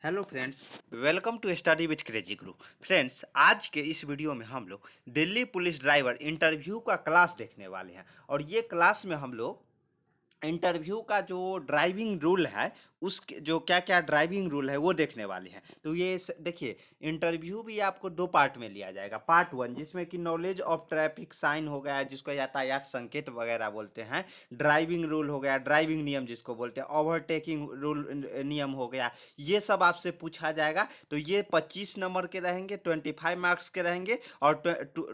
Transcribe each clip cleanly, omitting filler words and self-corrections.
Hello friends, welcome to study with crazy Guru. Friends, आज के इस वीडियो में हम लोग दिल्ली पुलिस ड्राइवर इंटरव्यू का क्लास देखने वाले हैं। और ये क्लास में हम लोग इंटरव्यू का जो ड्राइविंग रूल है, उसके जो क्या क्या ड्राइविंग रूल है वो देखने वाले हैं। तो ये देखिए, इंटरव्यू भी आपको दो पार्ट में लिया जाएगा। पार्ट वन जिसमें कि नॉलेज ऑफ ट्रैफिक साइन हो गया, जिसको यातायात संकेत वगैरह बोलते हैं। ड्राइविंग रूल हो गया, ड्राइविंग नियम जिसको बोलते हैं, ओवरटेकिंग रूल नियम हो गया। ये सब आपसे पूछा जाएगा। तो ये 25 नंबर के रहेंगे, 25 मार्क्स के रहेंगे और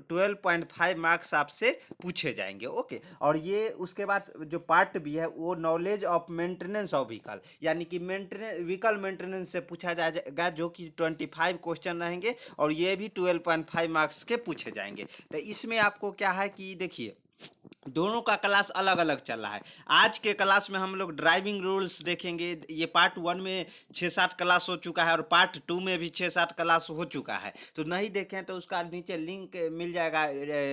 12.5 मार्क्स आपसे पूछे जाएंगे। ओके। और ये उसके बाद जो पार्ट भी है वो knowledge of maintenance of vehicle, यानी कि व्हीकल मेंटेनेंस से पूछा जाएगा, जो कि 25 क्वेश्चन रहेंगे और ये भी 12.5 मार्क्स के पूछे जाएंगे। तो इसमें आपको क्या है कि देखिए, दोनों का क्लास अलग अलग चल रहा है। आज के क्लास में हम लोग ड्राइविंग रूल्स देखेंगे। ये पार्ट वन में 6-7 क्लास हो चुका है और पार्ट टू में भी 6-7 क्लास हो चुका है। तो नहीं देखें तो उसका नीचे लिंक मिल जाएगा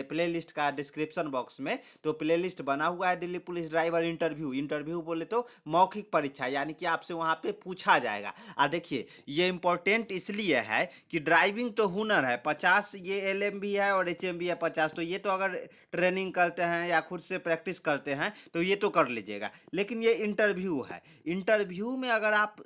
प्लेलिस्ट का डिस्क्रिप्शन बॉक्स में। तो प्लेलिस्ट बना हुआ है Delhi police driver interview. Interview बोले तो मौखिक परीक्षा, यानी कि आपसे वहाँ पे पूछा जाएगा। देखिए, ये इंपॉर्टेंट इसलिए है कि ड्राइविंग तो हुनर है 50, ये एल भी है और एच भी है 50। तो ये तो अगर ट्रेनिंग करते हैं या खुद से प्रैक्टिस करते हैं तो ये तो कर लीजिएगा। लेकिन ये इंटरव्यू है। इंटरव्यू में अगर आप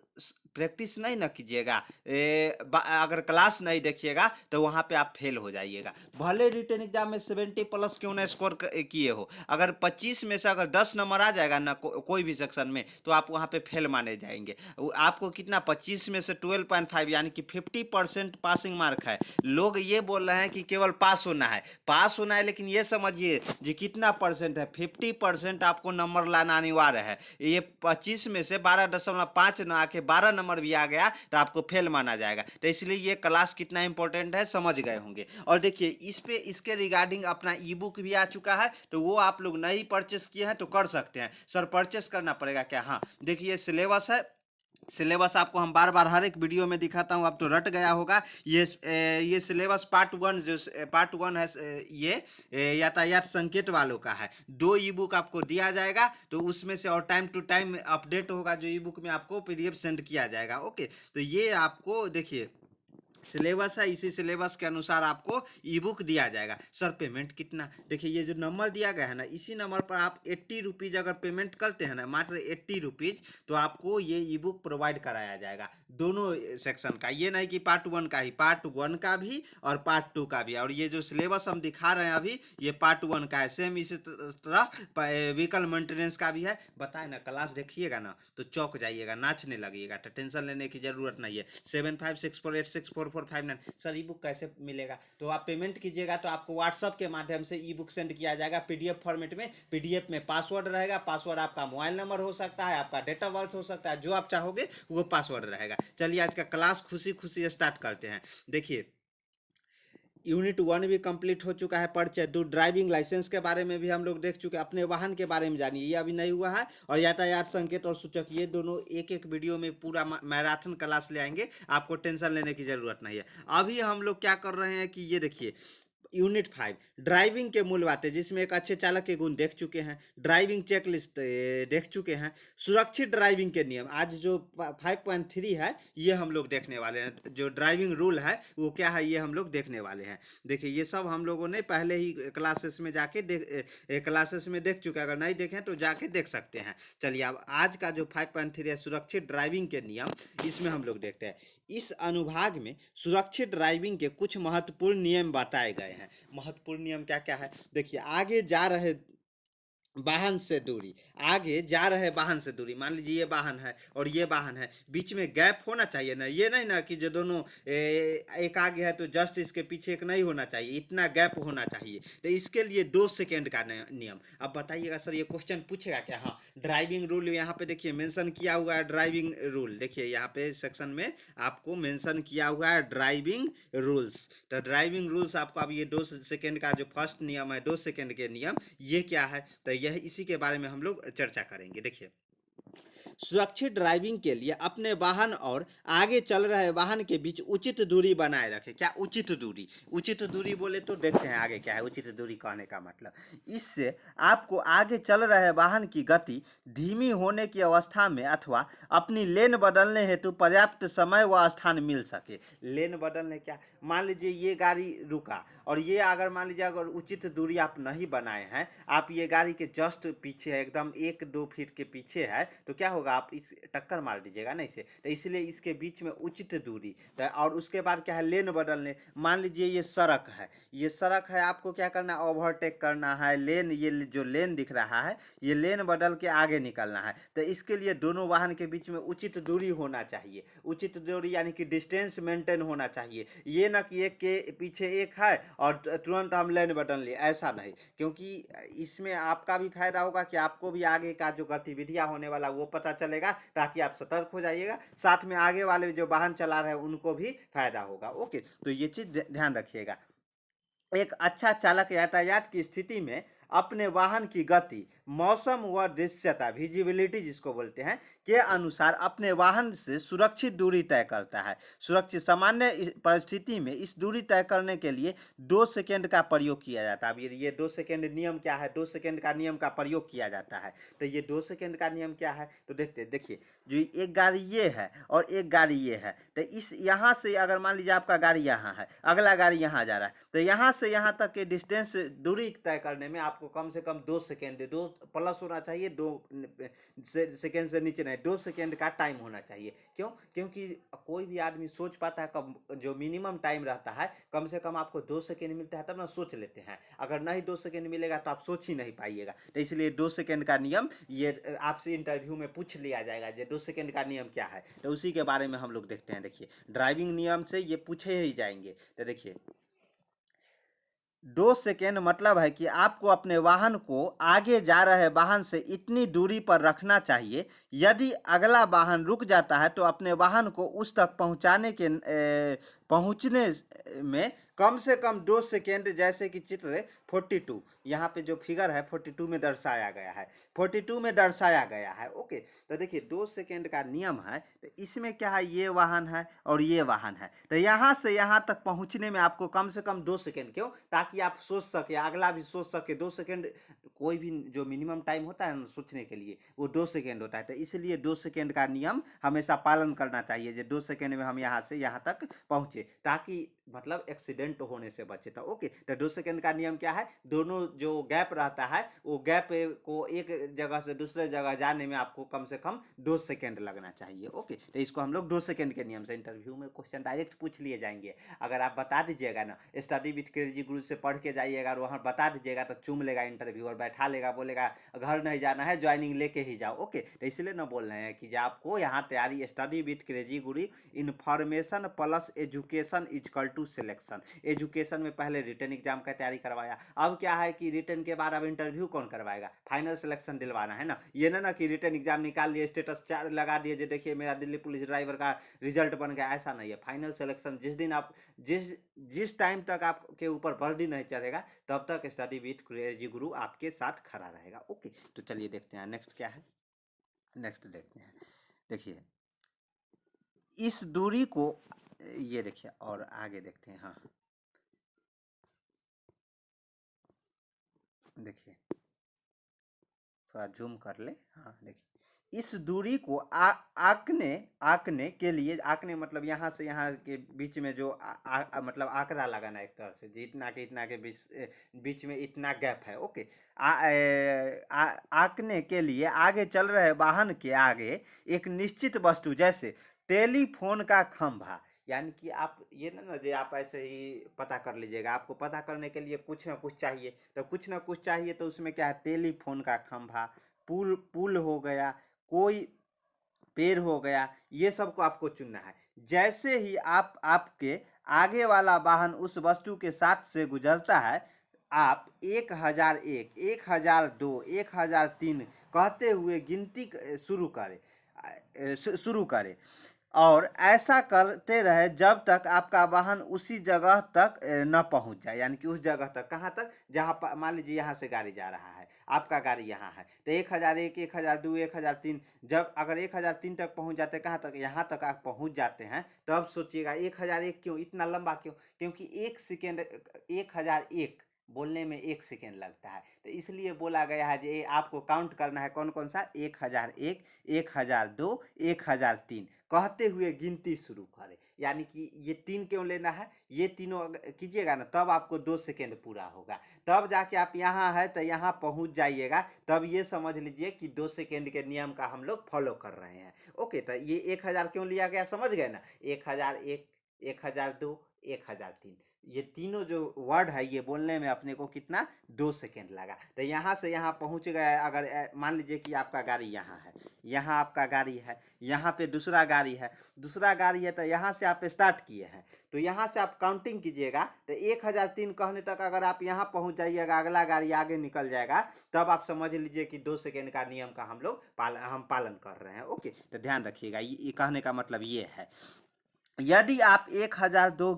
प्रैक्टिस नहीं ना कीजिएगा, अगर क्लास नहीं देखिएगा, तो वहाँ पे आप फेल हो जाइएगा। भले रिटन एग्जाम में 70+ क्यों ना स्कोर किए हो, अगर 25 में से अगर 10 नंबर आ जाएगा ना कोई भी सेक्शन में, तो आप वहाँ पे फेल माने जाएंगे। आपको कितना, 25 में से 12.5 यानी कि 50% पासिंग मार्क है। लोग ये बोल रहे हैं कि केवल पास होना है, पास होना है, लेकिन ये समझिए जी कितना परसेंट है, 50% आपको नंबर लाना अनिवार्य है। ये 25 में से 12.5 ना आके 12 नंबर भी आ गया तो आपको फेल माना जाएगा। तो इसलिए ये क्लास कितना इंपॉर्टेंट है समझ गए होंगे। और देखिए, इस पे इसके रिगार्डिंग अपना ई बुक भी आ चुका है। तो वो आप लोग नहीं परचेस किए हैं तो कर सकते हैं। सर परचेस करना पड़ेगा क्या? हाँ, देखिए सिलेबस है। सिलेबस आपको हम बार बार हर एक वीडियो में दिखाता हूँ, आप तो रट गया होगा। ये सिलेबस पार्ट वन, जो पार्ट वन है, ये यातायात संकेत वालों का है। 2 ई बुक आपको दिया जाएगा, तो उसमें से और टाइम टू टाइम अपडेट होगा। जो ई बुक में आपको पीडीएफ सेंड किया जाएगा। ओके। तो ये आपको देखिए सिलेबस है, इसी सिलेबस के अनुसार आपको ई बुक दिया जाएगा। सर पेमेंट कितना? देखिए, ये जो नंबर दिया गया है ना, इसी नंबर पर आप 80 रुपीज़ अगर पेमेंट करते हैं ना, मात्र 80 रुपीज़, तो आपको ये ई बुक प्रोवाइड कराया जाएगा दोनों सेक्शन का। ये नहीं कि पार्ट वन का ही, पार्ट वन का भी और पार्ट टू का भी। और ये जो सिलेबस हम दिखा रहे हैं अभी, ये पार्ट वन का है। सेम इसी तरह व्हीकल मेंटेनेंस का भी है। बताए ना, क्लास देखिएगा ना तो चौक जाइएगा, नाचने लगिएगा। तो टेंशन लेने की जरूरत नहीं है। 7564864459। सर ई बुक कैसे मिलेगा? तो आप पेमेंट कीजिएगा तो आपको व्हाट्सअप के माध्यम से ई बुक सेंड किया जाएगा पीडीएफ फॉर्मेट में। पीडीएफ में पासवर्ड रहेगा। पासवर्ड आपका मोबाइल नंबर हो सकता है, आपका डेट ऑफ बर्थ हो सकता है, जो आप चाहोगे वो पासवर्ड रहेगा। चलिए, आज का क्लास खुशी खुशी स्टार्ट करते हैं। देखिए, यूनिट वन भी कंप्लीट हो चुका है। परिचय दो, ड्राइविंग लाइसेंस के बारे में भी हम लोग देख चुके हैं। अपने वाहन के बारे में जानिए, ये अभी नहीं हुआ है। और यातायात संकेत और सूचक, ये दोनों एक एक वीडियो में पूरा मैराथन क्लास ले आएंगे। आपको टेंशन लेने की जरूरत नहीं है। अभी हम लोग क्या कर रहे हैं कि ये देखिए, यूनिट 5 ड्राइविंग के मूल बातें, जिसमें एक अच्छे चालक के गुण देख चुके हैं, ड्राइविंग चेकलिस्ट देख चुके हैं, सुरक्षित ड्राइविंग के नियम। आज जो 5.3 है ये हम लोग देखने वाले हैं। जो ड्राइविंग रूल है वो क्या है, ये हम लोग देखने वाले हैं। देखिए, ये सब हम लोगों ने पहले ही क्लासेस में जाके क्लासेस में देख चुके हैं। अगर नहीं देखें तो जाके देख सकते हैं। चलिए, अब आज का जो 5.3 है, सुरक्षित ड्राइविंग के नियम, इसमें हम लोग देखते हैं। इस अनुभाग में सुरक्षित ड्राइविंग के कुछ महत्वपूर्ण नियम बताए गए हैं। महत्वपूर्ण नियम क्या क्या है? देखिए, आगे जा रहे वाहन से दूरी, आगे जा रहे वाहन से दूरी, मान लीजिए ये वाहन है और ये वाहन है, बीच में गैप होना चाहिए ना। ये नहीं ना कि जो दोनों एक आगे है तो जस्ट इसके पीछे एक नहीं होना चाहिए, इतना गैप होना चाहिए। तो इसके लिए 2 सेकेंड का नियम। अब बताइएगा सर, ये क्वेश्चन पूछेगा क्या? हाँ, ड्राइविंग रूल यहाँ पे देखिए मेंशन किया हुआ है। ड्राइविंग रूल देखिए, यहाँ पे सेक्शन में आपको मेंशन किया हुआ है ड्राइविंग रूल्स। तो ड्राइविंग रूल्स आपको, अब ये 2 सेकेंड का जो फर्स्ट नियम है, 2 सेकेंड के नियम, ये क्या है? तो यह इसी के बारे में हम लोग चर्चा करेंगे। देखिए, सुरक्षित ड्राइविंग के लिए अपने वाहन और आगे चल रहे वाहन के बीच उचित दूरी बनाए रखें। क्या उचित दूरी? उचित दूरी बोले तो देखते हैं आगे क्या है उचित दूरी कहने का मतलब। इससे आपको आगे चल रहे वाहन की गति धीमी होने की अवस्था में अथवा अपनी लेन बदलने हेतु पर्याप्त समय व स्थान मिल सके। लेन बदलने क्या, मान लीजिए ये गाड़ी रुका और ये अगर मान लीजिए अगर उचित दूरी आप नहीं बनाए हैं, आप ये गाड़ी के जस्ट पीछे है, एकदम 1-2 फीट के पीछे है, तो क्या होगा, आप इस टक्कर मार दीजिएगा ना इसे। तो इसलिए इसके बीच में उचित दूरी। तो और उसके बाद क्या है, लेन बदलने। मान लीजिए ये सड़क है, ये सड़क है, आपको क्या करना है, ओवरटेक करना है। लेन, ये जो लेन दिख रहा है, ये लेन बदल के आगे निकलना है। तो इसके लिए दोनों वाहन के बीच में उचित दूरी होना चाहिए। उचित दूरी यानी कि डिस्टेंस मेंटेन होना चाहिए। ये ना कि एक के पीछे एक है और तुरंत हम लेन बदल लिए, ऐसा नहीं। क्योंकि इसमें आपका भी फायदा होगा कि आपको भी आगे का जो गतिविधियां होने वाला वो पता चलेगा, ताकि आप सतर्क हो जाइएगा। साथ में आगे वाले जो वाहन चला रहे हैं उनको भी फायदा होगा। ओके, तो ये चीज ध्यान रखिएगा। एक अच्छा चालक यातायात की स्थिति में अपने वाहन की गति, मौसम व दृश्यता, विजिबिलिटी जिसको बोलते हैं, के अनुसार अपने वाहन से सुरक्षित दूरी तय करता है। सुरक्षित सामान्य परिस्थिति में इस दूरी तय करने के लिए 2 सेकेंड का प्रयोग किया जाता है। अब ये 2 सेकेंड नियम क्या है, 2 सेकेंड का नियम का प्रयोग किया जाता है। तो ये 2 सेकेंड का नियम क्या है, तो देखिए जो एक गाड़ी ये है और एक गाड़ी ये है, तो इस यहाँ से अगर मान लीजिए आपका गाड़ी यहाँ है, अगला गाड़ी यहाँ जा रहा है, तो यहाँ से यहाँ तक के डिस्टेंस दूरी तय करने में आपको कम से कम 2 सेकेंड, 2 प्लस होना चाहिए, 2 सेकेंड से नीचे नहीं, 2 सेकेंड का टाइम होना चाहिए। क्यों? क्योंकि कोई भी आदमी सोच पाता है, कम जो मिनिमम टाइम रहता है, कम से कम आपको 2 सेकेंड मिलता है तब ना सोच लेते हैं। अगर नहीं 2 सेकेंड मिलेगा तो आप सोच ही नहीं पाइएगा। तो इसलिए 2 सेकेंड का नियम ये आपसे इंटरव्यू में पूछ लिया जाएगा, जो 2 सेकेंड का नियम क्या है, तो उसी के बारे में हम लोग देखते हैं। देखिए, ड्राइविंग नियम से ये पूछे ही जाएंगे। तो देखिए, 2 सेकेंड मतलब है कि आपको अपने वाहन को आगे जा रहे वाहन से इतनी दूरी पर रखना चाहिए। यदि अगला वाहन रुक जाता है तो अपने वाहन को उस तक पहुंचने में कम से कम 2 सेकेंड, जैसे कि चित्र 42 यहाँ पे जो फिगर है 42 में दर्शाया गया है, 42 में दर्शाया गया है। ओके, तो देखिए 2 सेकेंड का नियम है। तो इसमें क्या है, ये वाहन है और ये वाहन है, तो यहाँ से यहाँ तक पहुँचने में आपको कम से कम 2 सेकेंड। क्यों? ताकि आप सोच सके, अगला भी सोच सके। 2 सेकेंड कोई भी जो मिनिमम टाइम होता है ना सोचने के लिए, वो 2 सेकेंड होता है। तो इसलिए 2 सेकेंड का नियम हमेशा पालन करना चाहिए, जो 2 सेकेंड में हम यहाँ से यहाँ तक पहुँचे, ताकि मतलब एक्सीडेंट होने से बचे। तो ओके, तो 2 सेकेंड का नियम क्या है, दोनों जो गैप रहता है वो गैप को एक जगह से दूसरे जगह जाने में आपको कम से कम 2 सेकेंड लगना चाहिए। ओके, तो इसको हम लोग 2 सेकेंड के नियम से, इंटरव्यू में क्वेश्चन डायरेक्ट पूछ लिए जाएंगे। अगर आप बता दीजिएगा ना, स्टडी विथ क्रेजी गुरु से पढ़ के जाइएगा और वहाँ बता दीजिएगा, तो चूम लेगा इंटरव्यू और बैठा लेगा, बोलेगा घर नहीं जाना है, ज्वाइनिंग लेके ही जाओ। ओके, तो इसलिए ना बोल रहे हैं कि आपको यहाँ तैयारी, study with crazy Guru, information plus education is equal to selection. Education में पहले रिटन एग्जाम का तैयारी करवाया, अब क्या है कि रिटन के बाद अब इंटरव्यू कौन करवाएगा, फाइनल सिलेक्शन दिलवाना है ना। ये ना कि रिटन एग्जाम निकाल लिए, स्टेटस 4 लगा दिए, जो देखिए मेरा दिल्ली पुलिस ड्राइवर का रिजल्ट बन गया, ऐसा नहीं है। फाइनल सिलेक्शन जिस दिन आप जिस टाइम तक आपके ऊपर बर्डी नहीं चढ़ेगा, तब तक स्टडी विथ क्रेजी गुरु आपके साथ खड़ा रहेगा। ओके, तो चलिए देखते हैं नेक्स्ट क्या है। नेक्स्ट देखते हैं। देखिए, इस दूरी को, ये देखिए और आगे देखते हैं। हाँ, देखिए थोड़ा जूम कर ले। हाँ देखिए, इस दूरी को आंकने आंकने के लिए, आंकने मतलब यहाँ से यहाँ के बीच में जो मतलब आंकड़ा लगाना, एक तरह से जितना के इतना के बीच में इतना गैप है। ओके, आंकने के लिए आगे चल रहे वाहन के आगे एक निश्चित वस्तु, जैसे टेलीफोन का खंभा, यानी कि आप ये ना जो आप ऐसे ही पता कर लीजिएगा, आपको पता करने के लिए कुछ ना कुछ चाहिए। तो कुछ ना कुछ चाहिए, तो उसमें क्या है, टेलीफोन का खंभा, पुल पुल हो गया, कोई पेड़ हो गया, ये सब को आपको चुनना है। जैसे ही आपके आगे वाला वाहन उस वस्तु के साथ से गुजरता है, आप 1001, 1002, 1003 कहते हुए गिनती शुरू करें। और ऐसा करते रहे जब तक आपका वाहन उसी जगह तक न पहुंच जाए, यानी कि उस जगह तक, कहाँ तक, जहाँ मान लीजिए यहाँ से गाड़ी जा रहा है, आपका गाड़ी यहाँ है, तो 1001, 1002, 1003, जब अगर 1003 तक पहुंच जाते, कहाँ तक, यहाँ तक आप पहुंच जाते हैं, तब सोचिएगा 1001 क्यों इतना लंबा क्यों, क्योंकि 1 सेकेंड, 1001 बोलने में 1 सेकेंड लगता है, तो इसलिए बोला गया है कि आपको काउंट करना है कौन कौन सा, 1001, 1002, 1003 कहते हुए गिनती शुरू करें। यानी कि ये 3 क्यों लेना है, ये तीनों कीजिएगा ना, तब आपको 2 सेकेंड पूरा होगा, तब जाके आप यहाँ है तो यहाँ पहुँच जाइएगा, तब ये समझ लीजिए कि 2 सेकेंड के नियम का हम लोग फॉलो कर रहे हैं। ओके, तो ये 1000 क्यों लिया गया समझ गए ना, 1001, 1002, 1003, ये तीनों जो वर्ड है ये बोलने में अपने को कितना, 2 सेकेंड लगा। तो यहाँ से यहाँ पहुँच गए, अगर मान लीजिए कि आपका गाड़ी यहाँ है, यहाँ आपका गाड़ी है, यहाँ पे दूसरा गाड़ी है, तो यहाँ से आप स्टार्ट किए हैं, तो यहाँ से आप काउंटिंग कीजिएगा, तो 1003 कहने तक अगर आप यहाँ पहुँच जाइएगा, अगला गाड़ी आगे निकल जाएगा, तब आप समझ लीजिए कि 2 सेकेंड का नियम का हम लोग पालन कर रहे हैं। ओके, तो ध्यान रखिएगा, ये कहने का मतलब ये है। यदि आप 1002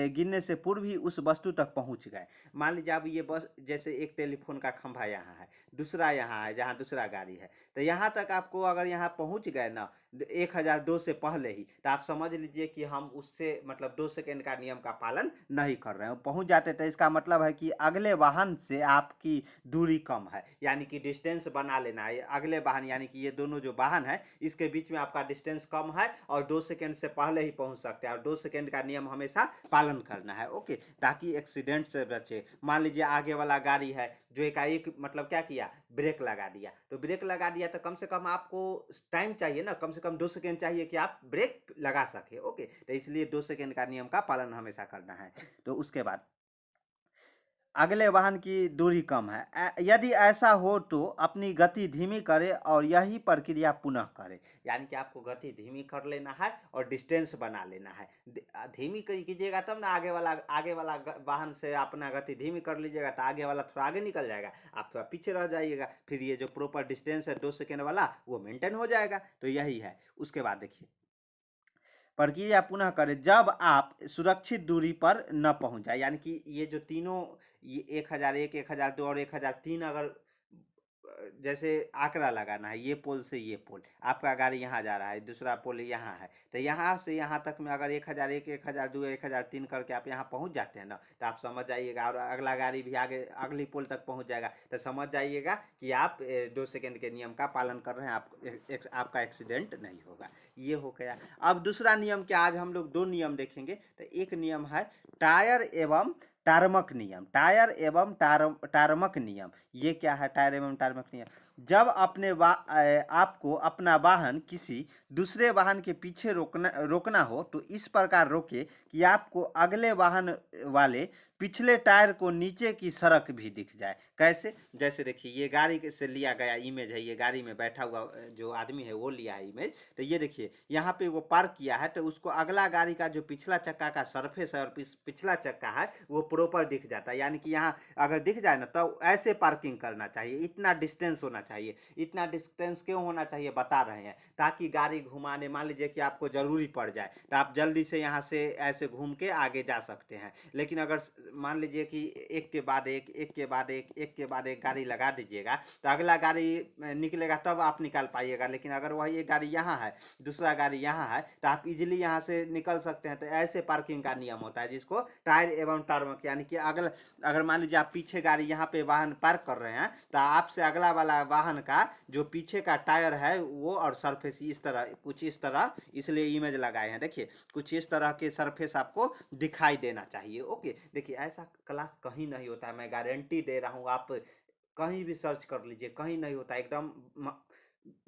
गिनने से पूर्व ही उस वस्तु तक पहुंच गए, मान लीजिए अब ये बस, जैसे एक टेलीफोन का खंभा यहाँ है, दूसरा यहाँ है जहाँ दूसरा गाड़ी है, तो यहाँ तक आपको अगर यहाँ पहुंच गए ना 1002 से पहले ही, तो आप समझ लीजिए कि हम उससे मतलब 2 सेकेंड का नियम का पालन नहीं कर रहे हैं, पहुंच जाते, तो इसका मतलब है कि अगले वाहन से आपकी दूरी कम है, यानी कि डिस्टेंस बना लेना है, अगले वाहन यानी कि ये दोनों जो वाहन है इसके बीच में आपका डिस्टेंस कम है और 2 सेकेंड से पहले ही पहुंच सकते हैं, और 2 सेकेंड का नियम हमेशा पालन करना है। ओके, ताकि एक्सीडेंट से बचे। मान लीजिए आगे वाला गाड़ी है जो एकाएक मतलब क्या किया, ब्रेक लगा दिया, तो ब्रेक लगा दिया तो कम से कम आपको टाइम चाहिए ना, कम से कम 2 सेकेंड चाहिए कि आप ब्रेक लगा सके। ओके, तो इसलिए 2 सेकेंड का नियम का पालन हमेशा करना है। तो उसके बाद अगले वाहन की दूरी कम है, यदि ऐसा हो तो अपनी गति धीमी करे और यही प्रक्रिया पुनः करे, यानी कि आपको गति धीमी कर लेना है और डिस्टेंस बना लेना है। धीमी कीजिएगा तब ना आगे वाला वाहन से अपना गति धीमी कर लीजिएगा, तो आगे वाला थोड़ा आगे निकल जाएगा, आप थोड़ा पीछे रह जाइएगा, फिर ये जो प्रॉपर डिस्टेंस है 2 सेकेंड वाला वो मेंटेन हो जाएगा। तो यही है। उसके बाद देखिए, प्रक्रिया पुनः करें जब आप सुरक्षित दूरी पर न पहुंच जाए, यानी कि ये जो तीनों, ये 1001, 1002 और 1003, अगर जैसे आंकड़ा लगाना है, ये पोल से ये पोल, आपका गाड़ी यहाँ जा रहा है, दूसरा पोल यहाँ है, तो यहाँ से यहाँ तक में अगर 1001, 1002, 1003 करके आप यहाँ पहुँच जाते हैं ना, तो आप समझ जाइएगा, और अगला गाड़ी भी आगे अगली पोल तक पहुँच जाएगा, तो समझ जाइएगा कि आप 2 सेकेंड के नियम का पालन कर रहे हैं, आपका एक्सीडेंट नहीं होगा। ये हो गया। अब दूसरा नियम क्या, आज हम लोग 2 नियम देखेंगे। तो एक नियम है टायर एवं टार्मक नियम, टायर एवं टार्मक नियम। ये क्या है टायर एवं टार्मक नियम, जब आपको अपना वाहन किसी दूसरे वाहन के पीछे रोकना हो तो इस प्रकार रोके कि आपको अगले वाहन वाले पिछले टायर को नीचे की सड़क भी दिख जाए। कैसे, जैसे देखिए, ये गाड़ी से लिया गया इमेज है, ये गाड़ी में बैठा हुआ जो आदमी है वो लिया है इमेज। तो ये देखिए यहाँ पे वो पार्क किया है, तो उसको अगला गाड़ी का जो पिछला चक्का का सरफेस है और पिछला चक्का है वो प्रॉपर दिख जाता है, यानी कि यहाँ अगर दिख जाए ना तो ऐसे पार्किंग करना चाहिए, इतना डिस्टेंस होना चाहिए। इतना डिस्टेंस क्यों होना चाहिए बता रहे हैं, ताकि गाड़ी घुमाने, मान लीजिए कि आपको ज़रूरी पड़ जाए तो आप जल्दी से यहाँ से ऐसे घूम के आगे जा सकते हैं। लेकिन अगर मान लीजिए कि एक के बाद एक, एक के बाद एक, एक के बाद एक गाड़ी लगा दीजिएगा, तो अगला गाड़ी निकलेगा तब आप निकाल पाइएगा। लेकिन अगर वही एक गाड़ी यहाँ है, दूसरा गाड़ी यहाँ है, तो आप इजीली यहाँ से निकल सकते हैं। तो ऐसे पार्किंग का नियम होता है, जिसको टायर एवं टार्मक, यानी कि अगर मान लीजिए आप पीछे गाड़ी यहाँ पे वाहन पार्क कर रहे हैं, तो आपसे अगला वाला वाहन का जो पीछे का टायर है वो और सरफेस इस तरह, कुछ इस तरह, इसलिए इमेज लगाए हैं, देखिए कुछ इस तरह के सरफेस आपको दिखाई देना चाहिए। ओके, देखिए ऐसा क्लास कहीं नहीं होता है, मैं गारंटी दे रहा हूँ, आप कहीं भी सर्च कर लीजिए, कहीं नहीं होता, एकदम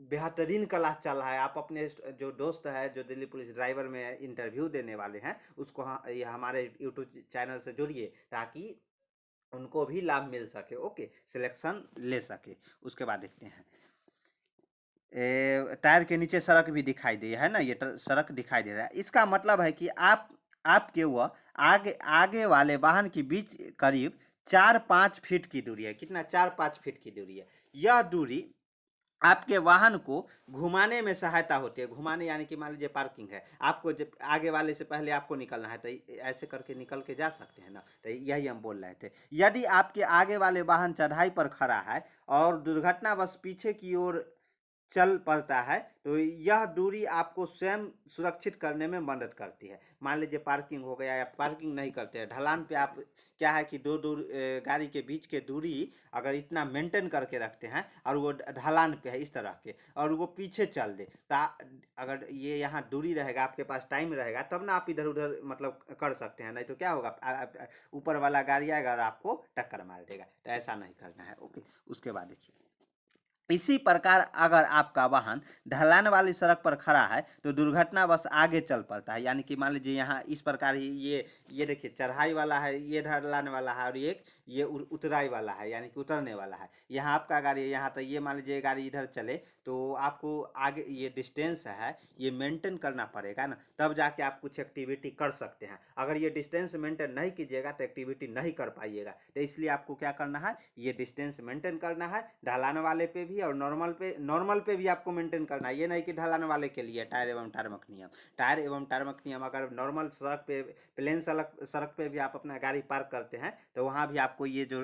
बेहतरीन क्लास चल रहा है। आप अपने जो दोस्त है जो दिल्ली पुलिस ड्राइवर में इंटरव्यू देने वाले हैं उसको ये हमारे यूट्यूब चैनल से जुड़िए, ताकि उनको भी लाभ मिल सके। ओके, सिलेक्शन ले सके। उसके बाद देखते हैं, टायर के नीचे सड़क भी दिखाई दे है ना, ये सड़क दिखाई दे रहा है, इसका मतलब है कि आपके वह आगे वाले वाहन के बीच करीब 4-5 फीट की दूरी है। कितना, 4-5 फीट की दूरी है। यह दूरी आपके वाहन को घुमाने में सहायता होती है। घुमाने यानी कि मान लीजिए पार्किंग है, आपको जब आगे वाले से पहले आपको निकलना है तो ऐसे करके निकल के जा सकते हैं ना, तो यही हम बोल रहे थे। यदि आपके आगे वाले वाहन चढ़ाई पर खड़ा है और दुर्घटनावश पीछे की ओर चल पड़ता है तो यह दूरी आपको स्वयं सुरक्षित करने में मदद करती है। मान लीजिए पार्किंग हो गया या पार्किंग नहीं करते हैं, ढलान पे आप क्या है कि दो दो गाड़ी के बीच के दूरी अगर इतना मेंटेन करके रखते हैं और वो ढलान पे है इस तरह के और वो पीछे चल दे ता अगर ये यहाँ दूरी रहेगा, आपके पास टाइम रहेगा तब ना आप इधर उधर मतलब कर सकते हैं, नहीं तो क्या होगा ऊपर वाला गाड़ी आएगा और आपको टक्कर मार देगा। तो ऐसा नहीं करना है। ओके, उसके बाद देखिए, इसी प्रकार अगर आपका वाहन ढलान वाली सड़क पर खड़ा है तो दुर्घटनावश आगे चल पड़ता है। यानी कि मान लीजिए यहाँ इस प्रकार ही ये देखिए चढ़ाई वाला है, ये ढलान वाला है और एक ये उतराई वाला है यानी कि उतरने वाला है। यहाँ आपका गाड़ी है, यहाँ तक ये मान लीजिए गाड़ी इधर चले तो आपको आगे ये डिस्टेंस है ये मेंटेन करना पड़ेगा ना, तब जाके आप कुछ एक्टिविटी कर सकते हैं। अगर ये डिस्टेंस मेंटेन नहीं कीजिएगा तो एक्टिविटी नहीं कर पाइएगा। तो इसलिए आपको क्या करना है, ये डिस्टेंस मेंटेन करना है ढलान वाले पे भी और नॉर्मल पे भी आपको मेंटेन करना है। ये नहीं कि ढलान वाले के लिए टायर एवं टारमक नियम, टायर एवं टारमक नियम अगर नॉर्मल सड़क पे प्लेन सड़क पे भी आप अपना गाड़ी पार्क करते हैं तो वहाँ भी आपको ये जो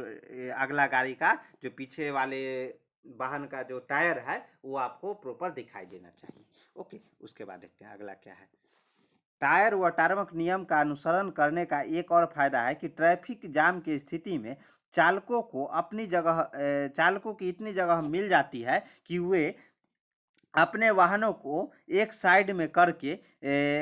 अगला गाड़ी का जो पीछे वाले वाहन का जो टायर है वो आपको प्रॉपर दिखाई देना चाहिए। ओके, उसके बाद देखते हैं अगला क्या है। टायर व टारमक नियम का अनुसरण करने का एक और फायदा है कि ट्रैफिक जाम की स्थिति में चालकों की इतनी जगह मिल जाती है कि वे अपने वाहनों को एक साइड में करके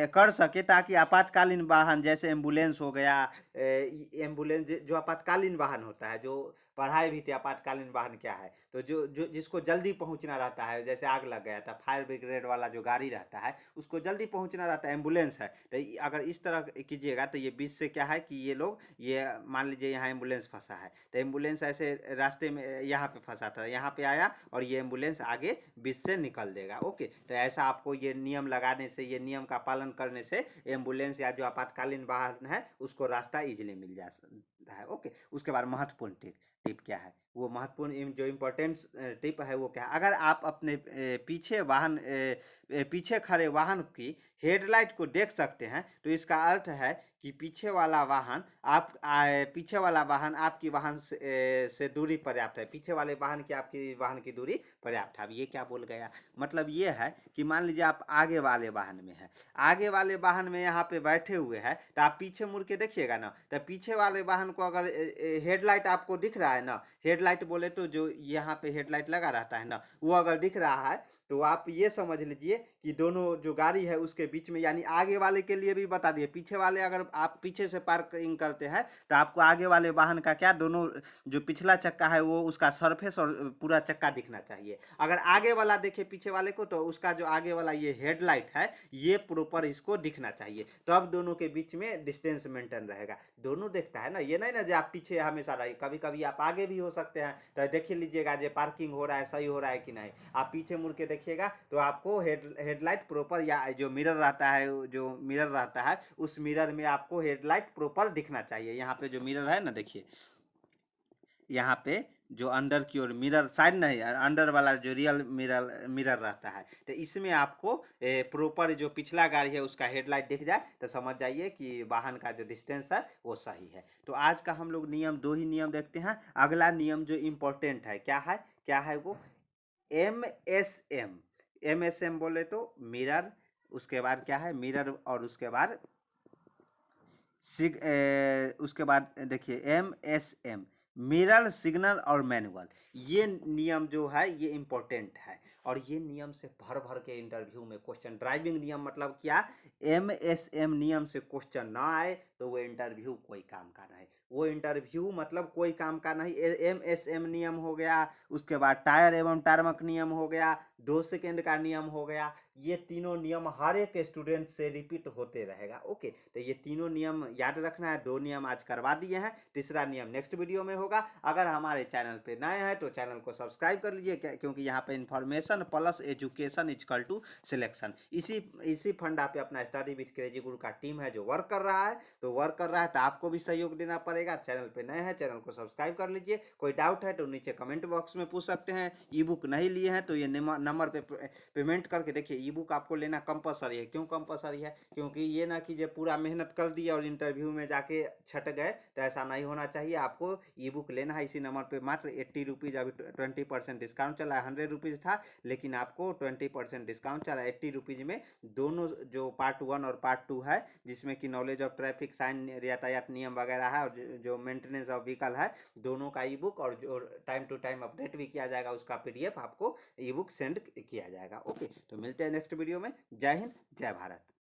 कर सके, ताकि आपातकालीन वाहन जैसे एम्बुलेंस हो गया, एम्बुलेंस जो आपातकालीन वाहन होता है, जो पढ़ाई भी थी आपातकालीन वाहन क्या है, तो जो जो जिसको जल्दी पहुंचना रहता है, जैसे आग लग गया था फायर ब्रिगेड वाला जो गाड़ी रहता है उसको जल्दी पहुंचना रहता है, एम्बुलेंस है। तो अगर इस तरह कीजिएगा तो ये बीच से क्या है कि ये लोग ये मान लीजिए यहाँ एम्बुलेंस फंसा है तो एम्बुलेंस ऐसे रास्ते में यहाँ पे फंसा था, यहाँ पे आया और ये एम्बुलेंस आगे बीच से निकल देगा। ओके, तो ऐसा आपको ये नियम लगाने से, ये नियम का पालन करने से एम्बुलेंस या जो आपातकालीन वाहन है उसको रास्ता इजीली मिल जाता है। ओके, उसके बाद महत्वपूर्ण टिप क्या है, वो महत्वपूर्ण जो इम्पोर्टेंट टिप है वो क्या है। अगर आप अपने पीछे खड़े वाहन की हेडलाइट को देख सकते हैं तो इसका अर्थ है कि पीछे वाला वाहन आपकी वाहन से दूरी पर्याप्त है, पीछे वाले वाहन की आपकी वाहन की दूरी पर्याप्त है। अब ये क्या बोल गया, मतलब ये है कि मान लीजिए आप आगे वाले वाहन में हैं, आगे वाले वाहन में यहाँ पे बैठे हुए हैं तो आप पीछे मुड़ के देखिएगा ना, तो पीछे वाले वाहन को अगर हेडलाइट आपको दिख रहा है ना, हेडलाइट बोले तो जो यहाँ पे हेडलाइट लगा रहता है ना, वो अगर दिख रहा है तो आप ये समझ लीजिए कि दोनों जो गाड़ी है उसके बीच में, यानी आगे वाले के लिए भी बता दिए, पीछे वाले अगर आप पीछे से पार्किंग करते हैं तो आपको आगे वाले वाहन का क्या, दोनों जो पिछला चक्का है वो उसका सरफेस और पूरा चक्का दिखना चाहिए। अगर आगे वाला देखे पीछे वाले को तो उसका जो आगे वाला ये हेडलाइट है ये प्रॉपर इसको दिखना चाहिए, तब तो दोनों के बीच में डिस्टेंस मेंटेन रहेगा। दोनों देखता है ना, ये नहीं ना जो आप पीछे हमेशा रहिए, कभी कभी आप आगे भी हो सकते हैं, तो देख लीजिएगा जो पार्किंग हो रहा है सही हो रहा है कि नहीं। आप पीछे मुड़ के देखिएगा तो आपको हेडलाइट प्रॉपर, या जो मिरर रहता है, जो मिरर रहता है उस मिरर में आपको हेडलाइट प्रॉपर दिखना चाहिए। यहाँ पे जो मिरर है ना, देखिए यहाँ पे जो अंदर की ओर मिरर, साइड नहीं अंदर वाला जो रियल मिरर रहता है, तो इसमें आपको प्रॉपर जो पिछला गाड़ी है उसका हेडलाइट दिख जाए तो समझ जाइए कि वाहन का जो डिस्टेंस है वो सही है। तो आज का हम लोग दो ही नियम देखते हैं। अगला नियम जो इम्पोर्टेंट है क्या है वो MSM बोले तो मिरर, उसके बाद क्या है मिरर, और उसके बाद देखिए MSM, मिरर सिग्नल और मैनुअल, ये नियम जो है ये इम्पोर्टेंट है और ये नियम से भर भर के इंटरव्यू में क्वेश्चन, ड्राइविंग नियम मतलब क्या, MSM नियम से क्वेश्चन ना आए तो वो इंटरव्यू कोई काम का नहीं, वो इंटरव्यू मतलब कोई काम का नहीं। MSM नियम हो गया, उसके बाद टायर एवं टारमक नियम हो गया, 2 सेकेंड का नियम हो गया, ये तीनों नियम हर एक स्टूडेंट से रिपीट होते रहेगा। ओके, तो ये तीनों नियम याद रखना है। 2 नियम आज करवा दिए हैं, तीसरा नियम नेक्स्ट वीडियो में होगा। अगर हमारे चैनल पे नए हैं तो चैनल को सब्सक्राइब कर लीजिए, क्योंकि यहाँ पे information plus education is equal to selection, इसी फंडा पे अपना स्टडी विथ क्रेजी गुरु का टीम है जो वर्क कर रहा है। तो वर्क कर रहा है तो आपको भी सहयोग देना पड़ेगा। चैनल पे नए हैं, चैनल को सब्सक्राइब कर लीजिए। कोई डाउट है तो नीचे कमेंट बॉक्स में पूछ सकते हैं। ई बुक नहीं लिए हैं तो ये नंबर पे पेमेंट करके देखिए। ई बुक आपको लेना कंपलसरी है। क्यों कंपलसरी है? क्योंकि ये ना कीजिए पूरा मेहनत कर दिया और इंटरव्यू में जाके छट गए, तो ऐसा नहीं होना चाहिए। आपको ई बुक लेना है इसी नंबर पे। मात्र 80 रुपीज़, अभी 20% डिस्काउंट चला है। 100 रुपीज़ था, लेकिन आपको 20% डिस्काउंट चला है। 80 रुपीज़ में दोनों जो पार्ट 1 और पार्ट 2 है, जिसमें कि नॉलेज ऑफ ट्रैफिक साइन, यातायात नियम वगैरह है, और जो मेंटेनेंस ऑफ व्हीकल है, दोनों का ई बुक, और जो टाइम टू टाइम अपडेट भी किया जाएगा उसका PDF आपको ई बुक सेंड किया जाएगा। ओके, तो मिलते हैं नेक्स्ट वीडियो में। जय हिंद, जय भारत।